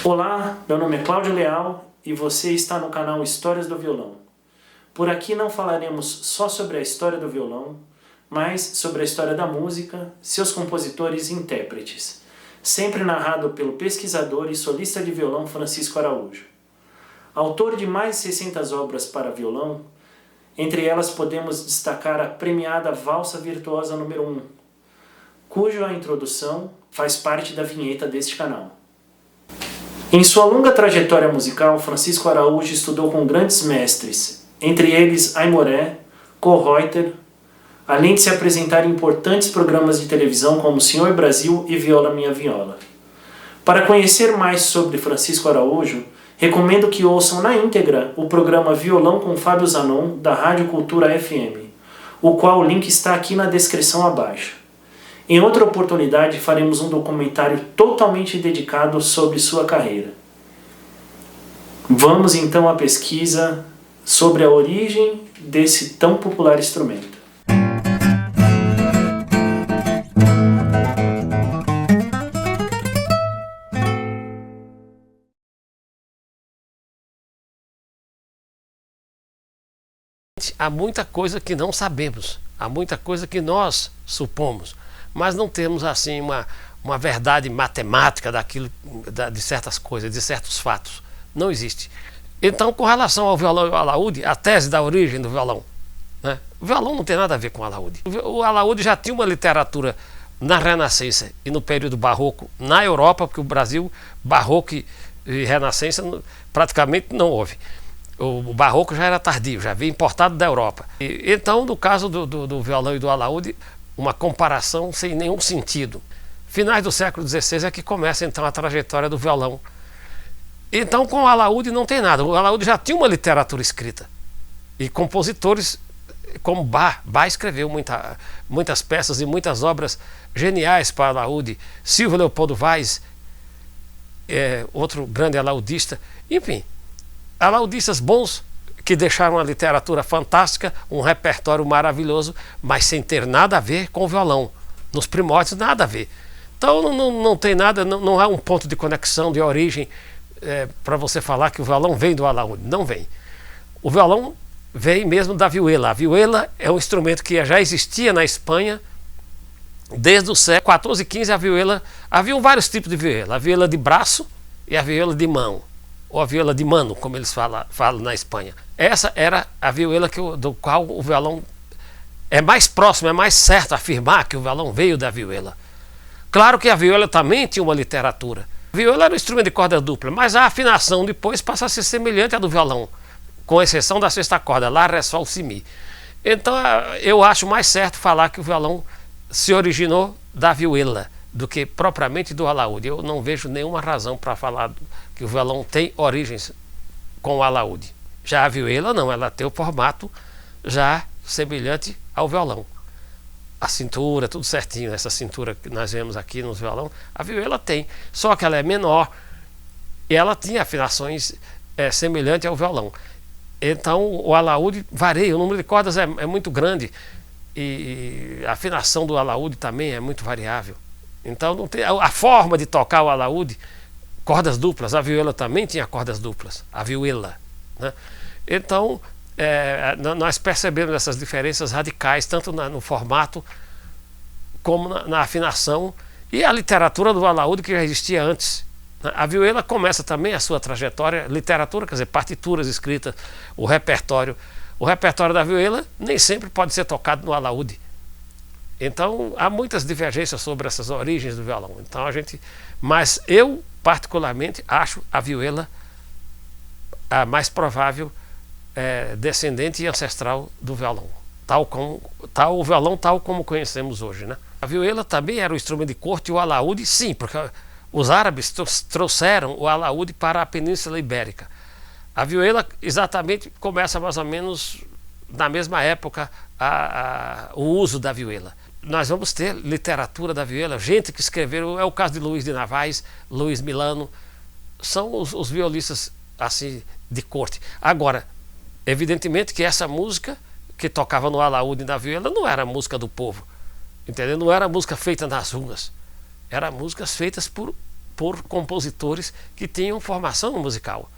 Olá, meu nome é Cláudio Leal e você está no canal Histórias do Violão. Por aqui não falaremos só sobre a história do violão, mas sobre a história da música, seus compositores e intérpretes, sempre narrado pelo pesquisador e solista de violão Francisco Araújo. Autor de mais de 600 obras para violão, entre elas podemos destacar a premiada Valsa Virtuosa número 1, cuja introdução faz parte da vinheta deste canal. Em sua longa trajetória musical, Francisco Araújo estudou com grandes mestres, entre eles Aimoré, Kohreuter, além de se apresentar em importantes programas de televisão como Senhor Brasil e Viola Minha Viola. Para conhecer mais sobre Francisco Araújo, recomendo que ouçam na íntegra o programa Violão com Fábio Zanon, da Rádio Cultura FM, o qual o link está aqui na descrição abaixo. Em outra oportunidade faremos um documentário totalmente dedicado sobre sua carreira. Vamos então à pesquisa sobre a origem desse tão popular instrumento. Há muita coisa que não sabemos, há muita coisa que nós supomos, mas não temos assim uma verdade matemática de certas coisas, de certos fatos. Não existe. Então, com relação ao violão e ao alaúde, a tese da origem do violão, né? O violão não tem nada a ver com o alaúde. O alaúde já tinha uma literatura na Renascença e no período barroco na Europa, porque o Brasil, barroco e Renascença praticamente não houve. O barroco já era tardio, já veio importado da Europa. Então, no caso do violão e do alaúde, uma comparação sem nenhum sentido. Finais do século XVI é que começa então a trajetória do violão. Então com o alaúde não tem nada. O alaúde já tinha uma literatura escrita. E compositores como Bach escreveu muitas peças e muitas obras geniais para alaúde. Silvio Leopoldo Vaz, outro grande alaudista. Enfim, alaudistas bons que deixaram uma literatura fantástica, um repertório maravilhoso, mas sem ter nada a ver com o violão. Nos primórdios, nada a ver. Então não tem nada, não há um ponto de conexão, de origem, para você falar que o violão vem do alaúde. Não vem. O violão vem mesmo da vihuela. A vihuela é um instrumento que já existia na Espanha desde o século XIV e XV. A vihuela, haviam vários tipos de vihuela. A vihuela de braço e a vihuela de mão, ou a vihuela de mano, como eles falam na Espanha. Essa era a vihuela do qual o violão é mais próximo, é mais certo afirmar que o violão veio da vihuela. Claro que a vihuela também tinha uma literatura. A vihuela era um instrumento de corda dupla, mas a afinação depois passa a ser semelhante à do violão, com exceção da sexta corda, lá, ré, sol, si, mi. Então eu acho mais certo falar que o violão se originou da vihuela do que propriamente do alaúde. Eu não vejo nenhuma razão para falar que o violão tem origens com o alaúde. Já a vihuela não, ela tem o formato já semelhante ao violão. A cintura, tudo certinho, essa cintura que nós vemos aqui no violão, a vihuela tem, só que ela é menor e ela tinha afinações semelhantes ao violão. Então o alaúde varia, o número de cordas é muito grande e a afinação do alaúde também é muito variável. Então não tem, a forma de tocar o alaúde, cordas duplas, a vihuela também tinha cordas duplas, a vihuela, né? Então nós percebemos essas diferenças radicais tanto no formato como na afinação e a literatura do alaúde que já existia antes. A vihuela começa também a sua trajetória, literatura, quer dizer, partituras escritas, o repertório da vihuela nem sempre pode ser tocado no alaúde. Então há muitas divergências sobre essas origens do violão. Mas eu particularmente acho a vihuela a mais provável descendente e ancestral do violão, o violão tal como conhecemos hoje, né? A vihuela também era um instrumento de corte e o alaúde sim, porque os árabes trouxeram o alaúde para a Península Ibérica. A vihuela exatamente começa mais ou menos na mesma época o uso da vihuela. Nós vamos ter literatura da vihuela, gente que escreveram, é o caso de Luiz de Navais, Luiz Milano, são os violinistas assim de corte. Agora, evidentemente que essa música que tocava no alaúde e na vihuela não era música do povo, entendeu? Não era música feita nas ruas, eram músicas feitas por por compositores que tinham formação musical.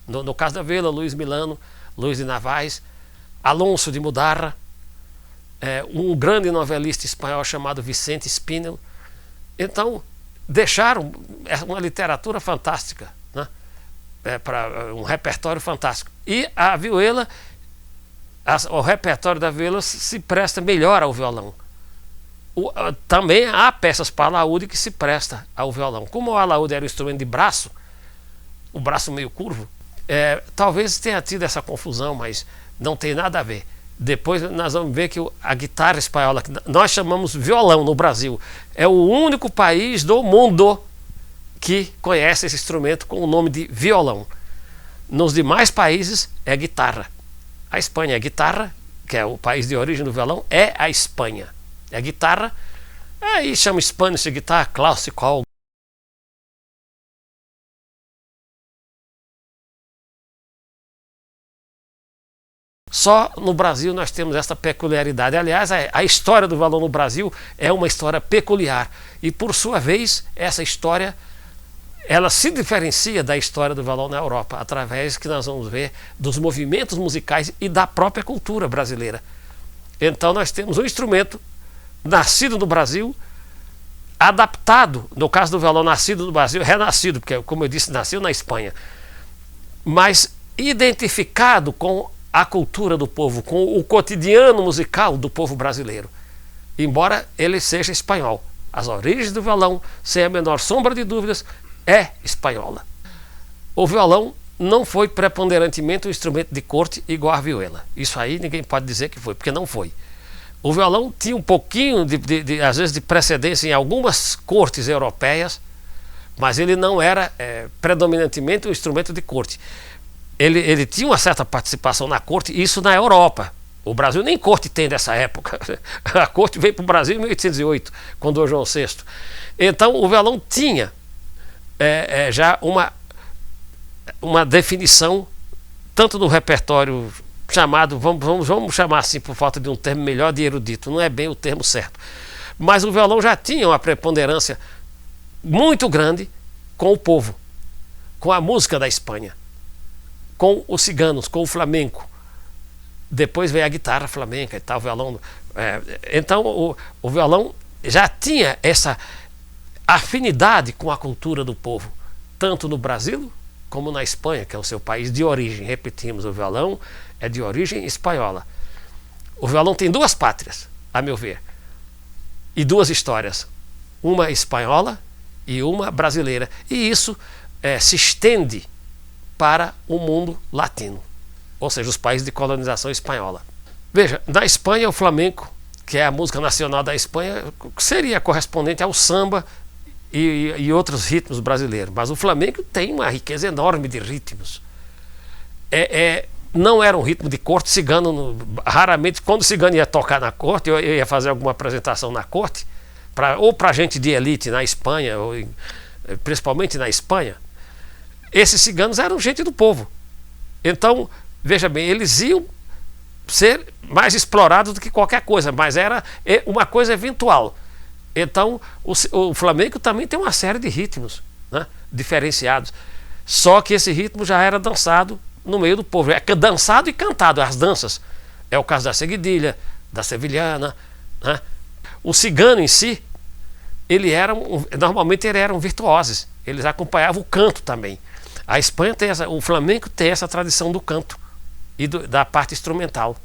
No caso da viola, Luiz Milano, Luiz de Navaes, Alonso de Mudarra, um grande novelista espanhol chamado Vicente Espinel. Então, deixaram uma literatura fantástica, né? Para um repertório fantástico. E a vihuela, o repertório da vihuela se presta melhor ao violão. Também há peças para alaúde que se presta ao violão. Como o alaúde era um instrumento de braço, o braço meio curvo, talvez tenha tido essa confusão, mas não tem nada a ver. Depois nós vamos ver que a guitarra espanhola, que nós chamamos violão no Brasil, é o único país do mundo que conhece esse instrumento com o nome de violão. Nos demais países é guitarra. A Espanha é guitarra, que é o país de origem do violão, é a Espanha. É guitarra, aí chama Spanish Guitar Classical. Só no Brasil nós temos essa peculiaridade. Aliás, a história do violão no Brasil é uma história peculiar. E por sua vez, essa história ela se diferencia da história do violão na Europa, através que nós vamos ver dos movimentos musicais e da própria cultura brasileira. Então nós temos um instrumento nascido no Brasil, adaptado, no caso do violão nascido no Brasil, renascido, porque como eu disse, nasceu na Espanha, mas identificado com a cultura do povo, com o cotidiano musical do povo brasileiro, embora ele seja espanhol. As origens do violão, sem a menor sombra de dúvidas, é espanhola. O violão não foi preponderantemente um instrumento de corte igual a vihuela. Isso aí ninguém pode dizer que foi, porque não foi. O violão tinha um pouquinho, às vezes, de precedência em algumas cortes europeias, mas ele não era predominantemente um instrumento de corte. Ele tinha uma certa participação na corte, isso na Europa. O Brasil nem corte tem dessa época. A corte veio para o Brasil em 1808, com Dom João VI. Então o violão tinha já uma definição, tanto do repertório chamado, vamos chamar assim por falta de um termo melhor, de erudito, não é bem o termo certo, mas o violão já tinha uma preponderância muito grande com o povo, com a música da Espanha, com os ciganos, com o flamenco. Depois veio a guitarra flamenca e tal, o violão. Então o violão já tinha essa afinidade com a cultura do povo, tanto no Brasil como na Espanha, que é o seu país de origem. Repetimos, o violão é de origem espanhola. O violão tem duas pátrias, a meu ver, e duas histórias, uma espanhola e uma brasileira, e isso se estende para o mundo latino, ou seja, os países de colonização espanhola. Veja, na Espanha o flamenco, que é a música nacional da Espanha, seria correspondente ao samba e outros ritmos brasileiros, mas o flamenco tem uma riqueza enorme de ritmos. Não era um ritmo de corte. Cigano, raramente, quando o cigano ia tocar na corte, eu ia fazer alguma apresentação na corte, ou para gente de elite na Espanha, principalmente na Espanha, esses ciganos eram gente do povo. Então, veja bem, eles iam ser mais explorados do que qualquer coisa, mas era uma coisa eventual. Então o flamenco também tem uma série de ritmos, né, diferenciados, só que esse ritmo já era dançado no meio do povo, é dançado e cantado, as danças. É o caso da seguidilha, da sevilhana, né? O cigano em si, normalmente eles eram virtuosos, eles acompanhavam o canto também. A Espanha tem o flamenco tem essa tradição do canto e da parte instrumental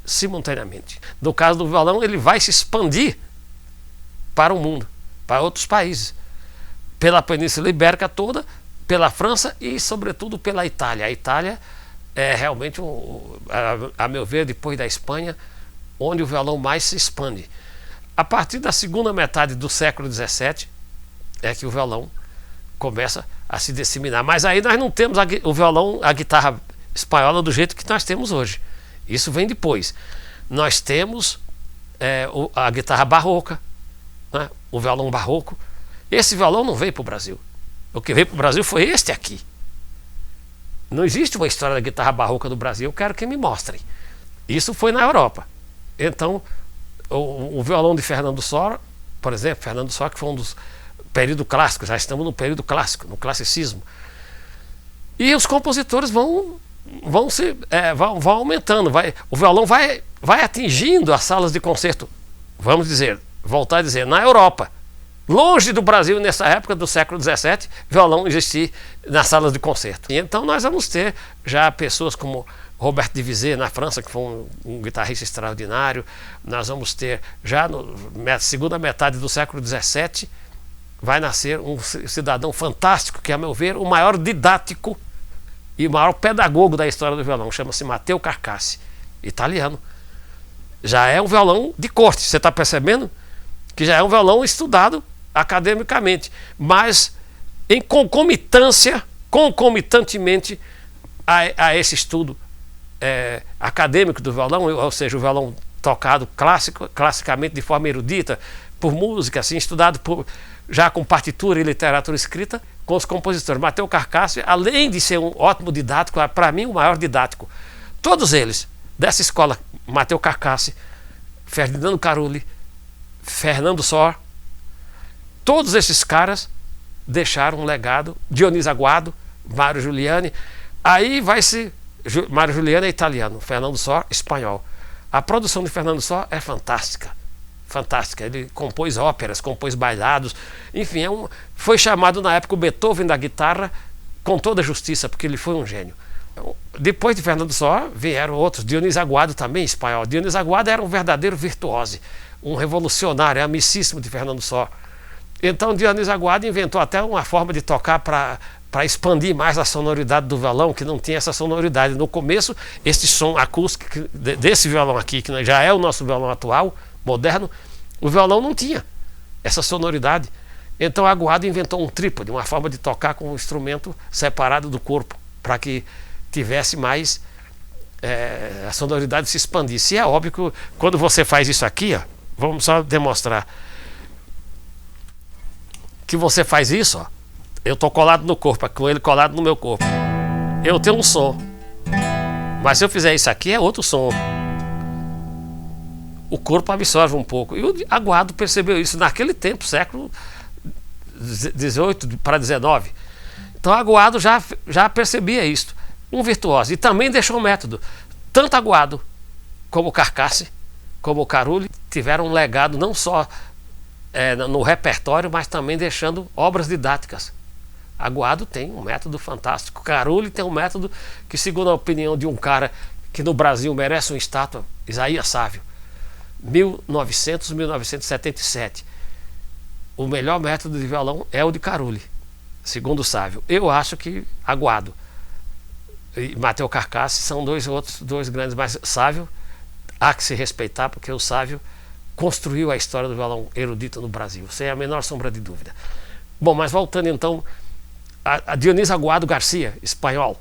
simultaneamente. No caso do violão, ele vai se expandir para o mundo, para outros países, pela Península Ibérica toda, pela França e sobretudo pela Itália. A Itália é realmente, a meu ver, depois da Espanha, onde o violão mais se expande. A partir da segunda metade do século XVII é que o violão começa a se disseminar, mas aí nós não temos o violão, a guitarra espanhola do jeito que nós temos hoje. Isso vem depois. Nós temos a guitarra barroca, né? O violão barroco. Esse violão não veio para o Brasil. O que veio para o Brasil foi este aqui. Não existe uma história da guitarra barroca do Brasil. Eu quero que me mostrem. Isso foi na Europa. Então, o violão de Fernando Sor, por exemplo, Fernando Sor, que foi um dos período clássico, já estamos no período clássico, no classicismo. E os compositores vão aumentando, o violão vai atingindo as salas de concerto, vamos dizer, voltar a dizer, na Europa. Longe do Brasil, nessa época do século XVII, violão existia nas salas de concerto. E então nós vamos ter já pessoas como Robert Diviset, na França, que foi um guitarrista extraordinário. Nós vamos ter, já na segunda metade do século XVII, vai nascer um cidadão fantástico, que, a meu ver, o maior didático e o maior pedagogo da história do violão. Chama-se Matteo Carcassi, italiano. Já é um violão de corte, você está percebendo? Que já é um violão estudado academicamente, mas em concomitantemente a esse estudo acadêmico do violão, ou seja, o violão tocado classicamente de forma erudita, por música, assim, estudado já com partitura e literatura escrita, com os compositores. Matteo Carcassi, além de ser um ótimo didático, para mim o maior didático, todos eles, dessa escola, Matteo Carcassi, Ferdinando Carulli, Fernando Sor, todos esses caras deixaram um legado. Dionísio Aguado, Mário Giuliani. Aí Mário Giuliani é italiano, Fernando Sor, espanhol. A produção de Fernando Sor é fantástica. Fantástica. Ele compôs óperas, compôs bailados. Enfim, foi chamado na época o Beethoven da guitarra, com toda a justiça, porque ele foi um gênio. Depois de Fernando Sor vieram outros. Dionísio Aguado também, espanhol. Dionísio Aguado era um verdadeiro virtuose, um revolucionário, amicíssimo de Fernando Sor. Então Dionísio Aguado inventou até uma forma de tocar para expandir mais a sonoridade do violão, que não tinha essa sonoridade. No começo, esse som acústico desse violão aqui, que já é o nosso violão atual, moderno, o violão não tinha essa sonoridade. Então Aguado inventou um trípode, uma forma de tocar com um instrumento separado do corpo, para que tivesse mais, a sonoridade se expandisse. E é óbvio que quando você faz isso aqui, ó, vamos só demonstrar que você faz isso, ó. Eu estou colado no corpo, com ele colado no meu corpo. Eu tenho um som. Mas se eu fizer isso aqui, é outro som. O corpo absorve um pouco. E o Aguado percebeu isso naquele tempo, século XVIII para XIX. Então Aguado já percebia isso. Um virtuoso. E também deixou um método. Tanto Aguado como Carcassi, como Carulli, tiveram um legado não só no repertório, mas também deixando obras didáticas. Aguado tem um método fantástico. Carulli tem um método que, segundo a opinião de um cara que no Brasil merece uma estátua, Isaías Sávio, 1977. O melhor método de violão é o de Carulli, segundo o Sávio. Eu acho que Aguado e Matteo Carcassi são dois grandes, mas Sávio há que se respeitar, porque o Sávio construiu a história do violão erudito no Brasil, sem a menor sombra de dúvida. Bom, mas voltando então a Dionísio Aguado Garcia, espanhol.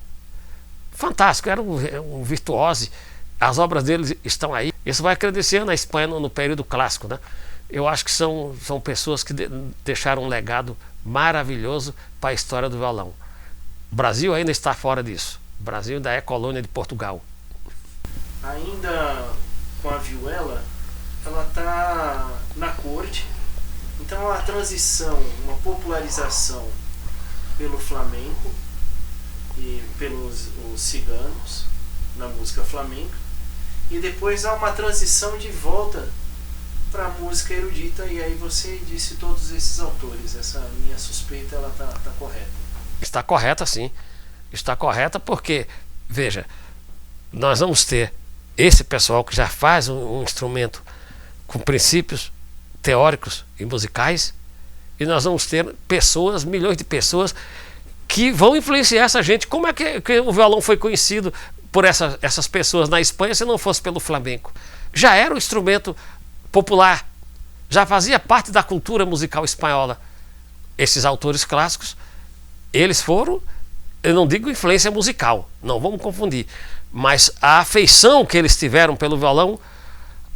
Fantástico, era um virtuose. As obras dele estão aí. Isso vai crescer na Espanha no período clássico, né? Eu acho que são pessoas que deixaram um legado maravilhoso para a história do violão. O Brasil ainda está fora disso. O Brasil ainda é colônia de Portugal. Ainda com a vihuela, ela está na corte. Então a transição, uma popularização pelo flamenco e pelos os ciganos na música flamenca, e depois há uma transição de volta para a música erudita. E aí você disse todos esses autores. Essa minha suspeita, ela tá correta? Está correta, sim. Está correta porque, veja, nós vamos ter esse pessoal que já faz um instrumento com princípios teóricos e musicais, e nós vamos ter pessoas, milhões de pessoas que vão influenciar essa gente. Como é que o violão foi conhecido por essas pessoas na Espanha se não fosse pelo flamenco? Já era um instrumento popular, já fazia parte da cultura musical espanhola. Esses autores clássicos, eles foram, eu não digo influência musical, não vamos confundir, mas a afeição que eles tiveram pelo violão,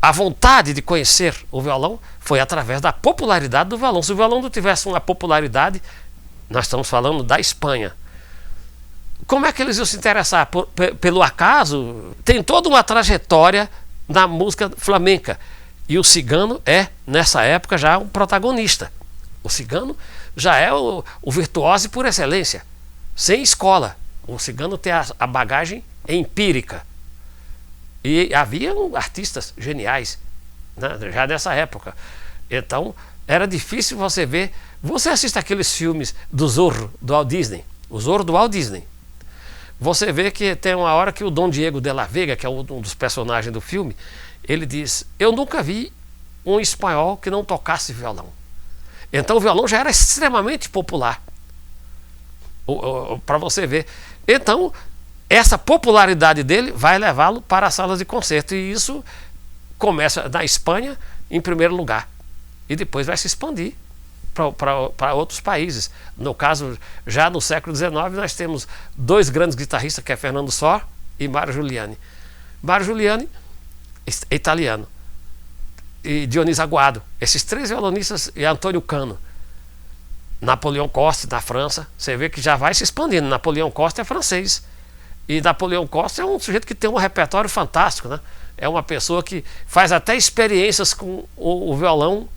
a vontade de conhecer o violão, foi através da popularidade do violão. Se o violão não tivesse uma popularidade, nós estamos falando da Espanha, como é que eles iam se interessar? Pelo acaso? Tem toda uma trajetória na música flamenca, e o cigano é, nessa época, já um protagonista. O cigano já é o virtuose por excelência, sem escola. O cigano tem a bagagem empírica. E havia artistas geniais, né, já nessa época. Então era difícil você ver. Você assiste aqueles filmes do Zorro, do Walt Disney, o Zorro do Walt Disney. Você vê que tem uma hora que o Dom Diego de la Vega, que é um dos personagens do filme, ele diz: eu nunca vi um espanhol que não tocasse violão. Então o violão já era extremamente popular, para você ver. Então essa popularidade dele vai levá-lo para as salas de concerto, e isso começa na Espanha em primeiro lugar e depois vai se expandir para outros países. No caso, já no século XIX, nós temos dois grandes guitarristas, que é Fernando Sor e Mario Giuliani. Mario Giuliani é italiano, e Dionísio Aguado, esses três violonistas, e Antônio Cano. Napoleão Coste, na França, você vê que já vai se expandindo. Napoleão Coste é francês, e Napoleão Coste é um sujeito que tem um repertório fantástico, né? É uma pessoa que faz até experiências com o violão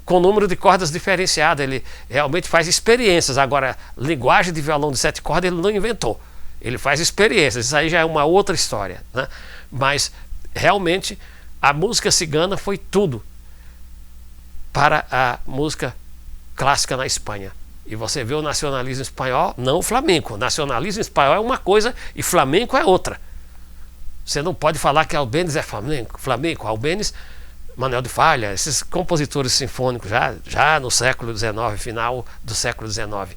com número de cordas diferenciado. Ele realmente faz experiências. Agora, linguagem de violão de 7 cordas ele não inventou, ele faz experiências. Isso aí já é uma outra história, né? Mas realmente a música cigana foi tudo para a música clássica na Espanha. E você vê o nacionalismo espanhol, não o flamenco. O nacionalismo espanhol é uma coisa e flamenco é outra. Você não pode falar que Albéniz é flamenco. Albéniz, Manuel de Falla, esses compositores sinfônicos já no século XIX, final do século XIX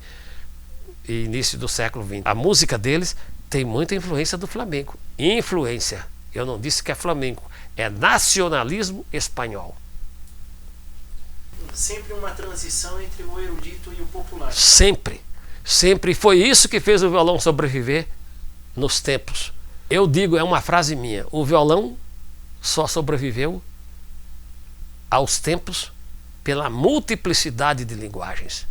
e início do século XX. A música deles tem muita influência do flamenco. Influência. Eu não disse que é flamenco, é nacionalismo espanhol. Sempre uma transição entre o erudito e o popular. Sempre. Sempre. E foi isso que fez o violão sobreviver nos tempos. Eu digo, é uma frase minha: o violão só sobreviveu aos tempos pela multiplicidade de linguagens.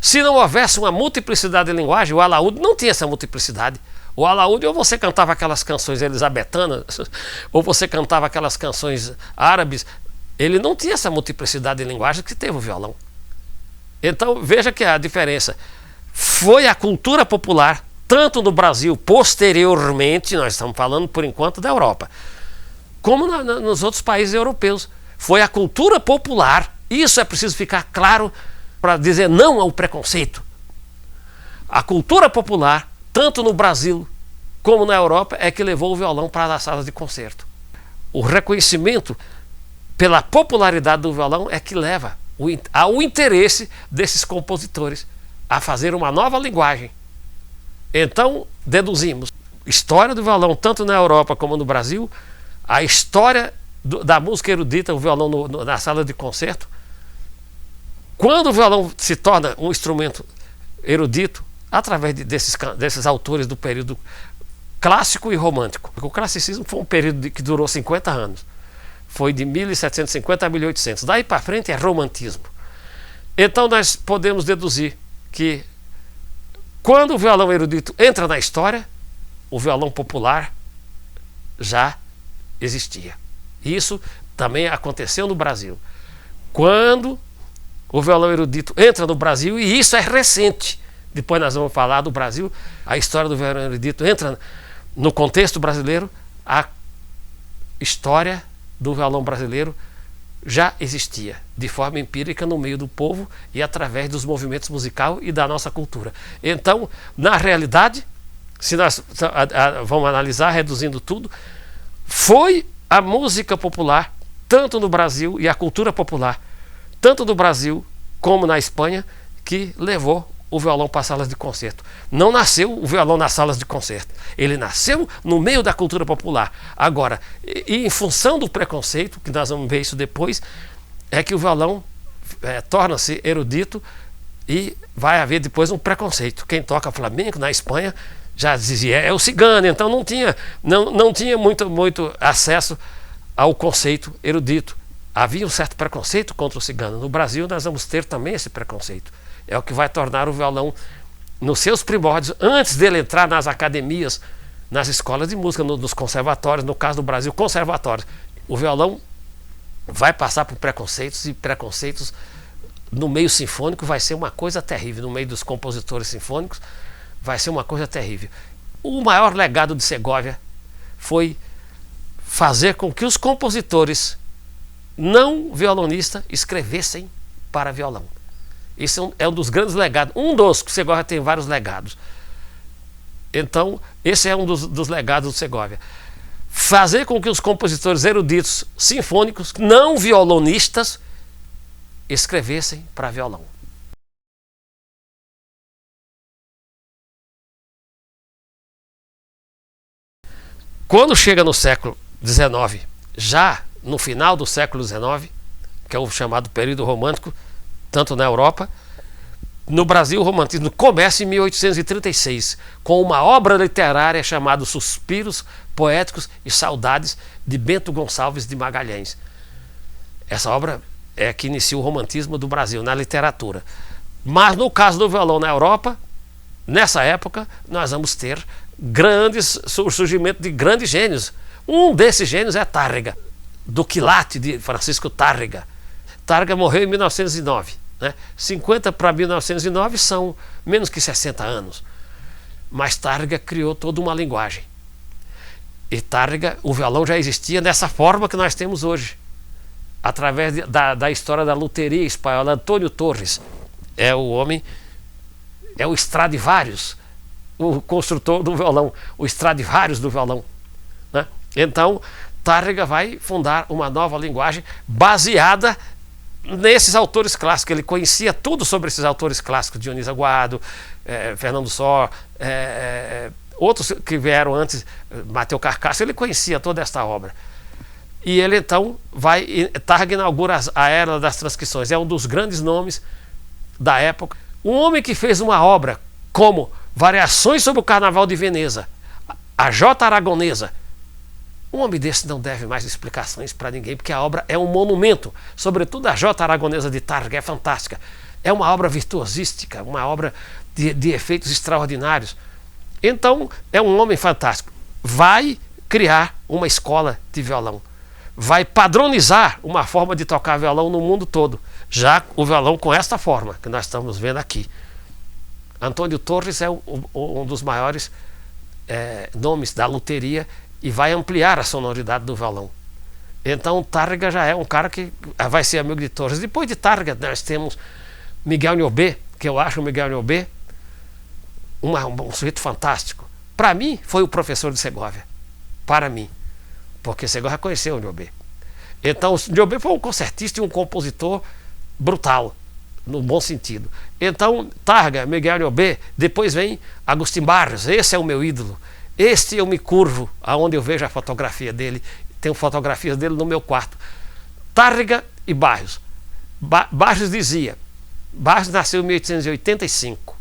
Se não houvesse uma multiplicidade de linguagem, o alaúde não tinha essa multiplicidade. O alaúde, ou você cantava aquelas canções elisabetanas, ou você cantava aquelas canções árabes. Ele não tinha essa multiplicidade de linguagens que teve o violão. Então veja que a diferença foi a cultura popular, tanto no Brasil, posteriormente, nós estamos falando por enquanto da Europa, como nos outros países europeus. Foi a cultura popular. Isso é preciso ficar claro para dizer não ao preconceito. A cultura popular, tanto no Brasil como na Europa, é que levou o violão para as salas de concerto. O reconhecimento pela popularidade do violão é que leva ao interesse desses compositores a fazer uma nova linguagem. Então, deduzimos história do violão tanto na Europa como no Brasil, a história da música erudita, o violão na sala de concerto. Quando o violão se torna um instrumento erudito, através desses autores do período clássico e romântico. Porque o classicismo foi um período que durou 50 anos. Foi de 1750 a 1800. Daí para frente é romantismo. Então nós podemos deduzir que quando o violão erudito entra na história, o violão popular já existia. Isso também aconteceu no Brasil. Quando o violão erudito entra no Brasil, e isso é recente, depois nós vamos falar do Brasil, a história do violão erudito entra no contexto brasileiro, a história do violão brasileiro já existia de forma empírica no meio do povo e através dos movimentos musicais e da nossa cultura. Então, na realidade, se nós vamos analisar, reduzindo tudo, foi a música popular, tanto no Brasil, e a cultura popular, tanto no Brasil como na Espanha, que levou o violão para as salas de concerto. Não nasceu o violão nas salas de concerto. Ele nasceu no meio da cultura popular. Agora, e em função do preconceito, que nós vamos ver isso depois, é que o violão torna-se erudito e vai haver depois um preconceito. Quem toca flamenco na Espanha já dizia, é o cigano, então não tinha muito acesso ao conceito erudito. Havia um certo preconceito contra o cigano. No Brasil nós vamos ter também esse preconceito. É o que vai tornar o violão, nos seus primórdios, antes dele entrar nas academias, nas escolas de música, nos conservatórios, no caso do Brasil, conservatórios. O violão vai passar por preconceitos, e preconceitos no meio sinfônico vai ser uma coisa terrível, no meio dos compositores sinfônicos vai ser uma coisa terrível. O maior legado de Segovia foi fazer com que os compositores não violonistas escrevessem para violão. Isso é um dos grandes legados, um dos, que Segovia tem vários legados. Então, esse é um dos legados do Segovia. Fazer com que os compositores eruditos sinfônicos, não violonistas, escrevessem para violão. Quando chega no século XIX, já no final do século XIX, que é o chamado período romântico, tanto na Europa, no Brasil o romantismo começa em 1836, com uma obra literária chamada Suspiros Poéticos e Saudades, de Bento Gonçalves de Magalhães. Essa obra é que inicia o romantismo do Brasil, na literatura. Mas no caso do violão na Europa, nessa época, nós vamos ter o surgimento de grandes gênios. Um desses gênios é Tárrega, do quilate de Francisco Tárrega. Tárrega morreu em 1909. 50 para 1909 são menos que 60 anos. Mas Tárrega criou toda uma linguagem. E Tárrega, o violão já existia dessa forma que nós temos hoje, através da história da luteria espanhola. Antônio Torres é o homem, é o Stradivarius, o construtor do violão, o Stradivarius do violão. Então, Tárrega vai fundar uma nova linguagem baseada nesses autores clássicos. Ele conhecia tudo sobre esses autores clássicos, Dionísio Aguado, Fernando Sor, outros que vieram antes, Mateu Carcasso. Ele conhecia toda esta obra. E ele então Tárrega inaugura a era das transcrições. É um dos grandes nomes da época. Um homem que fez uma obra como Variações sobre o Carnaval de Veneza, a Jota Aragonesa. Um homem desse não deve mais explicações para ninguém, porque a obra é um monumento. Sobretudo a Jota Aragonesa de Tárrega é fantástica. É uma obra virtuosística, uma obra de efeitos extraordinários. Então, é um homem fantástico. Vai criar uma escola de violão. Vai padronizar uma forma de tocar violão no mundo todo. Já o violão com esta forma que nós estamos vendo aqui. Antônio Torres é um dos maiores nomes da luteria e vai ampliar a sonoridade do violão. Então Tárrega já é um cara que vai ser amigo de Torres. Depois de Tárrega nós temos Miguel Niobé, que eu acho o Miguel Niobé um sujeito fantástico. Para mim foi o professor de Segovia. Para mim. Porque Segovia conheceu o Niobé. Então o Niobé foi um concertista e um compositor brutal, no bom sentido. Então Tárrega, Miguel Niobé, depois vem Agustín Barrios. Esse é o meu ídolo. Este eu me curvo aonde eu vejo a fotografia dele. Tenho fotografias dele no meu quarto. Tárrega e Barrios. Barrios dizia, Barrios nasceu em 1885,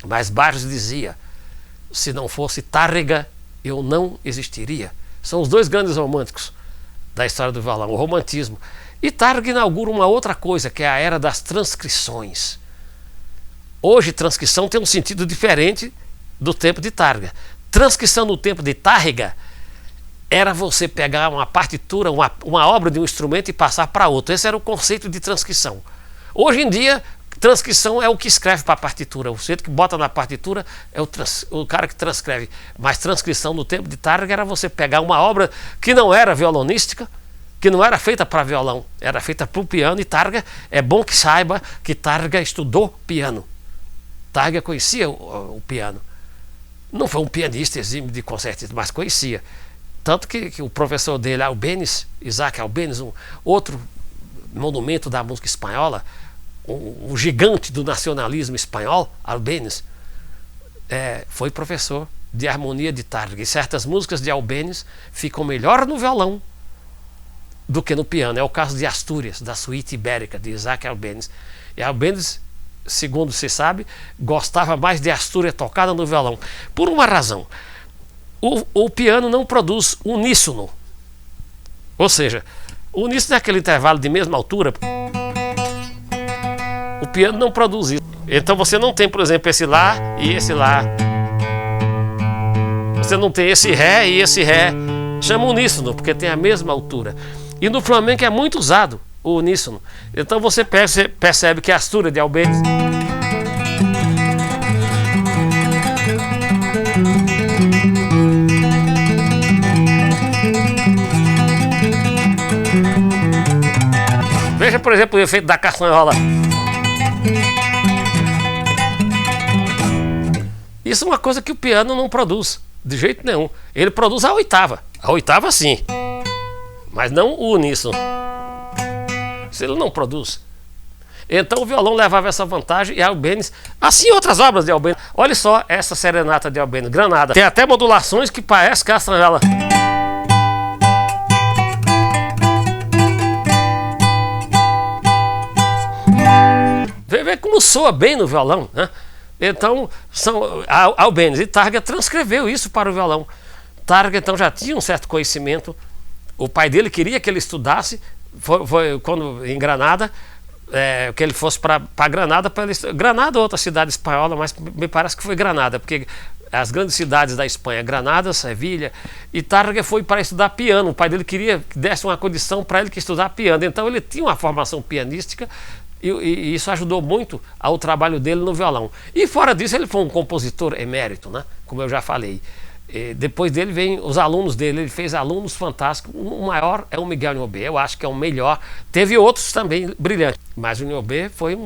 mas Barrios dizia: se não fosse Tárrega, eu não existiria. São os dois grandes românticos da história do violão, o romantismo. E Tárrega inaugura uma outra coisa, que é a era das transcrições. Hoje, transcrição tem um sentido diferente do tempo de Tárrega. Transcrição no tempo de Tárrega era você pegar uma partitura, uma obra de um instrumento e passar para outro. Esse era o conceito de transcrição. Hoje em dia, transcrição é o que escreve para a partitura. O sujeito que bota na partitura é o cara que transcreve. Mas transcrição no tempo de Tárrega era você pegar uma obra que não era violonística, que não era feita para violão, era feita para o piano. E Tárrega, é bom que saiba que Tárrega estudou piano. Tárrega conhecia o piano. Não foi um pianista exímio de concertista, mas conhecia. Tanto que o professor dele, Albéniz, Isaac Albéniz, um outro monumento da música espanhola, um gigante do nacionalismo espanhol, Albéniz, foi professor de harmonia de Tárrega. E certas músicas de Albéniz ficam melhor no violão do que no piano. É o caso de Astúrias, da suíte ibérica, de Isaac Albéniz. E Albéniz, segundo se sabe, gostava mais de Astúria tocada no violão. Por uma razão: o piano não produz uníssono. Ou seja, o uníssono é aquele intervalo de mesma altura. O piano não produz isso. Então você não tem, por exemplo, esse Lá e esse Lá. Você não tem esse Ré e esse Ré. Chama uníssono, porque tem a mesma altura. E no flamenco é muito usado o uníssono. Então você percebe que a Astúria de Albêniz veja, por exemplo, o efeito da castanhola. Isso é uma coisa que o piano não produz, de jeito nenhum. Ele produz a oitava sim, mas não o uníssono. Se ele não produz. Então o violão levava essa vantagem e Albêniz, assim outras obras de Albêniz. Olha só essa serenata de Albêniz, Granada. Tem até modulações que parece castanhola. Vê como soa bem no violão, né? Então, Albêniz e Targa transcreveu isso para o violão. Targa então já tinha um certo conhecimento. O pai dele queria que ele estudasse, foi quando em Granada, que ele fosse para Granada, Granada ou outra cidade espanhola, mas me parece que foi Granada, porque as grandes cidades da Espanha, Granada, Sevilha, e Targa foi para estudar piano. O pai dele queria que desse uma condição para ele que estudar piano. Então ele tinha uma formação pianística. E isso ajudou muito ao trabalho dele no violão. E fora disso, ele foi um compositor emérito, né? Como eu já falei. Depois dele vem os alunos dele, ele fez alunos fantásticos. O maior é o Miguel Niobé, eu acho que é o melhor. Teve outros também brilhantes, mas o Niobé foi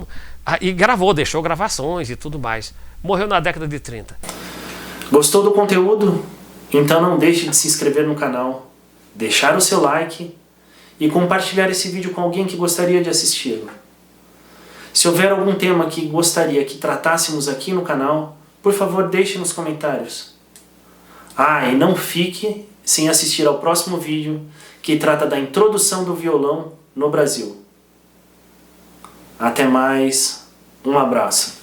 e gravou, deixou gravações e tudo mais. Morreu na década de 30. Gostou do conteúdo? Então não deixe de se inscrever no canal, deixar o seu like e compartilhar esse vídeo com alguém que gostaria de assisti-lo. Se houver algum tema que gostaria que tratássemos aqui no canal, por favor deixe nos comentários. E não fique sem assistir ao próximo vídeo que trata da introdução do violão no Brasil. Até mais, um abraço.